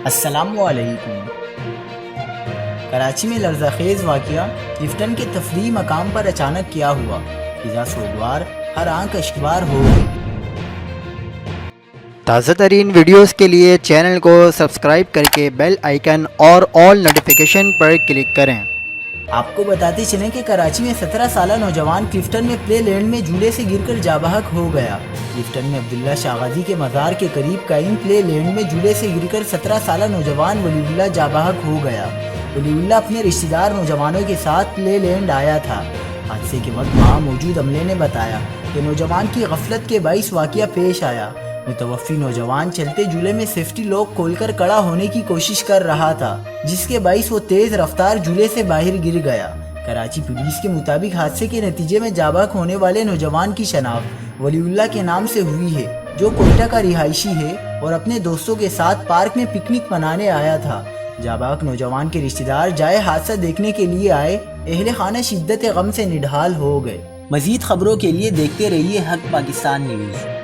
السلام علیکم۔ کراچی میں لرزہ خیز واقعہ کلفٹن کے تفریحی مقام پر اچانک کیا ہوا، فضا سوگوار، ہر آنکھ اشکبار ہو گئی۔ تازہ ترین ویڈیوز کے لیے چینل کو سبسکرائب کر کے بیل آئیکن اور آل نوٹیفیکیشن پر کلک کریں۔ آپ کو بتاتے چلیں کہ کراچی میں 17 سالہ نوجوان کلفٹن میں پلے لینڈ میں جھولے سے گر کر جاں بحق ہو گیا۔ کلفٹن میں عبداللہ شاغازی کے مزار کے قریب قائم پلے لینڈ میں جھولے سے گر کر 17 سالہ نوجوان ولی اللہ جاں بحق ہو گیا۔ ولی اللہ اپنے رشتہ دار نوجوانوں کے ساتھ پلے لینڈ آیا تھا۔ حادثے کے وقت وہاں موجود عملے نے بتایا کہ نوجوان کی غفلت کے باعث واقعہ پیش آیا۔ متوفی نوجوان چلتے جھولے میں سیفٹی لاک کھول کر کڑا ہونے کی کوشش کر رہا تھا، جس کے باعث وہ تیز رفتار جھولے سے باہر گر گیا۔ کراچی پولیس کے مطابق حادثے کے نتیجے میں جاں بحق ہونے والے نوجوان کی شناخت ولی اللہ کے نام سے ہوئی ہے، جو کوئٹہ کا رہائشی ہے اور اپنے دوستوں کے ساتھ پارک میں پکنک منانے آیا تھا۔ جاں بحق نوجوان کے رشتہ دار جائے حادثہ دیکھنے کے لیے آئے، اہل خانہ شدت غم سے نڈھال ہو گئے۔ مزید خبروں کے لیے دیکھتے رہیے حق پاکستان نیوز۔